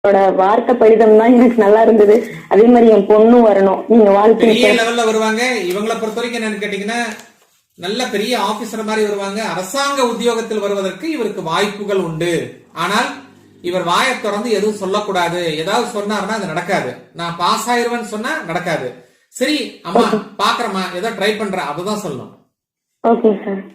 வார்த்தை படிதம் தான் எனக்கு நல்லா இருந்தது. அதே மாதிரி என் பொண்ணும் வரணும். நீங்க வாழ்க்கை பெரிய லெவல்ல வருவாங்க. இவங்களை பொறுத்த வரைக்கும் என்னன்னு கேட்டீங்கன்னா நல்ல பெரிய ஆபீசர் மாதிரி வருவாங்க. அரசாங்க உத்தியோகத்தில் வருவதற்கு இவருக்கு வாய்ப்புகள் உண்டு. ஆனால் இவர் வாயை திறந்து எதுவும் சொல்லக்கூடாது. ஏதாவது சொன்னாருன்னா அது நடக்காது. நான் பாஸ் ஆயிருவேன்னு சொன்னா நடக்காது. சரி அம்மா பாக்குறமா ஏதோ ட்ரை பண்ற அதுதான் சொல்லணும். Okay sir.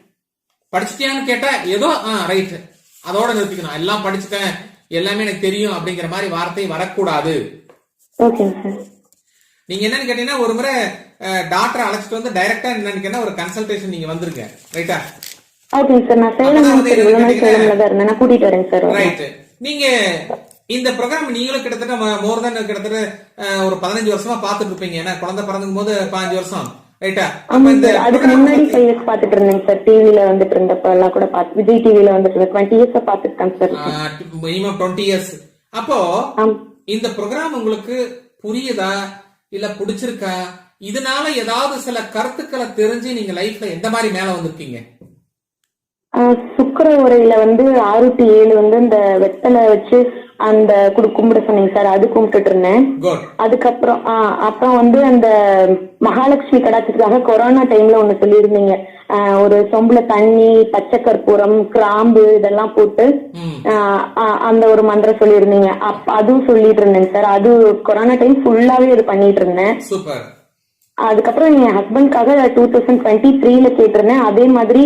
படிச்சுட்டியான்னு கேட்டா ஏதோ ரைட் அதோட நிறுத்திக்கணும். எல்லாம் படிச்சுட்டேன் எல்லாமே எனக்கு தெரியும் அப்படிங்கிற மாதிரி வார்த்தை வரக்கூடாது. Okay sir. நீங்க என்னன்னு கேட்டீங்கன்னா ஒரு முறை டாக்டர் அழைச்சிட்டு வந்து டைரக்டா என்னன்னு கேட்டா ஒரு கன்சல்டேஷன் நீங்க வந்திருக்க ரைட்டா? Okay sir. நான் சேலம்ல தான் இருந்தேன். நான் கூட்டிட்டு வரேன் சார். ரைட். நீங்க இந்த ப்ரோக்ராம் நீங்களும் கிட்டத்தட்ட மோர் தென் கிட்டத்தட்ட ஒரு 15 வருஷமா பாத்துட்டு இருப்பீங்க. ஏன்னா குழந்தை பிறந்துக்கும் போது 15 வருஷம் ரைட்டா? அதுக்கு முன்னாடி 5 இயர்ஸ் பாத்துட்டு இருந்தேன் சார். டிவில வந்துட்டு இருந்தப்ப எல்லாம் கூட பாத்து விஜய் டிவில வந்துட்டு 20 இயர்ஸ் பாத்துட்டேன் சார். Minimum 20 years. அப்போ இந்த ப்ரோக்ராம் உங்களுக்கு புரியுதா இல்ல பிடிச்சிருக்கா? இதனால ஏதாவது சில கருத்துக்களை தெரிஞ்சு நீங்க லைஃப்ல எந்த மாதிரி மேல வந்திருக்கீங்க? சுக்கர உரையில 6 to 7 இந்த வெத்தலை வச்சு அந்த கும்பிட சொன்னீங்க சார். அது கும்பிட்டுட்டு இருந்தேன். அதுக்கப்புறம் அப்புறம் அந்த மகாலட்சுமி கடாட்சத்துக்காக கொரோனா டைம்ல ஒண்ணு சொல்லியிருந்தீங்க. ஒரு சொம்புல தண்ணி, பச்சை கற்பூரம், கிராம்பு இதெல்லாம் போட்டு அந்த ஒரு மந்திரம் சொல்லியிருந்தீங்க. அதுவும் சொல்லிட்டு இருந்தேன் சார். அது கொரோனா டைம் ஃபுல்லாவே அது பண்ணிட்டு இருந்தேன். அதுக்கப்புறம் என் ஹஸ்பண்ட்காக 2023ல கேட்டிருந்தேன். அதே மாதிரி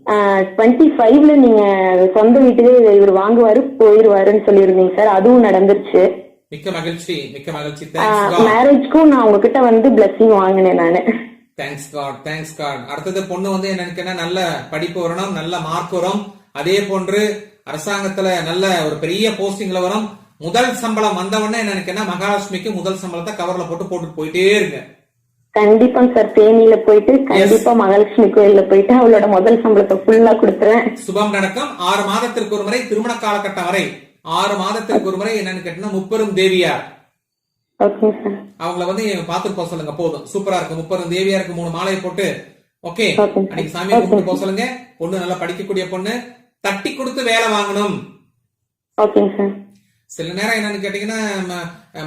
25ல நீங்க சொந்த வீட்டுக்கு இவர் வாங்குவாரு போயிருவாருன்னு சொல்லியிருந்தீங்க சார். அதுவும் நடந்துருச்சு. மிக்க மகிழ்ச்சி, மிக்க மகிழ்ச்சி. மேரேஜ்க்கும் நான் உங்ககிட்ட பிளஸிங் வாங்கினேன் நானு. Thanks God, thanks God. அடுத்தது பொண்ணு எனக்கு நல்ல படிப்பு வரணும், நல்ல மார்க் வரும். அதே போன்று அரசாங்கத்துல நல்ல ஒரு பெரிய போஸ்டிங்ல வரும். முதல் சம்பளம் வந்தவொடனே எனக்கு மகாலட்சுமிக்கு முதல் சம்பளத்தை கவர்ல போட்டு போயிட்டே இருங்க. கண்டிப்பா சார். தேனியில போயிட்டு கண்டிப்பா மகாலட்சுமி கோயில்ல போயிட்டு அவளோட முதல் சம்பளத்தை ஃபுல்லா கொடுத்துறேன். சுபம் நடக்கும். 6 மாதத்திற்கு ஒரு முறை திருமண காலகட்டம் வரை 6 மாதத்திற்கு ஒரு முறை என்னன்னு கேட்டீங்கன்னா முப்பெரும் தேவியார் அவங்கள பாத்துட்டு போக சொல்லுங்க. போதும், சூப்பரா இருக்கு. முப்பெரும் தேவியாருக்கு 3 மாலையை போட்டு ஓகே அன்னைக்கு சாமியை கும்பிட்டு போக சொல்லுங்க. பொண்ணு நல்லா படிக்கக்கூடிய பொண்ணு, தட்டி கொடுத்து வேலை வாங்கணும். சில நேரம் என்னன்னு கேட்டீங்கன்னா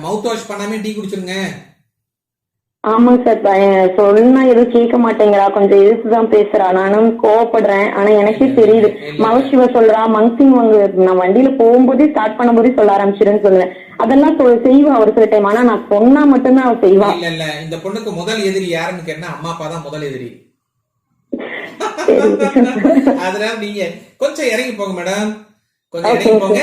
மவுத் வாஷ் பண்ணாம டீ குடிச்சிருங்க. ஆமாங்க சார். சொன்னா எதுவும் கேட்க மாட்டேங்கிறா, கொஞ்சம் எதிர்த்துதான் பேசுறா. நானும் கோவப்படுறேன். ஆனா எனக்கே தெரியுது. மகசிவ சொல்றா, மங்சிங் நான் வண்டியில போகும்போதே ஸ்டார்ட் பண்ணும் போதே சொல்ல ஆரம்பிச்சிருன்னு சொல்லுவேன். அதெல்லாம் செய்வா ஒரு சில டைம். ஆனா நான் சொன்னா மட்டும்தான் அவ செய்வா. இல்ல இல்ல, இந்த பொண்ணுக்கு முதல் எதிரி யாருன்னு கேட்டா அம்மா அப்பா தான் முதல் எதிரி. அதனால நீங்க கொஞ்சம் இறங்கி போங்க மேடம், கொஞ்சம் இறங்கி போங்க.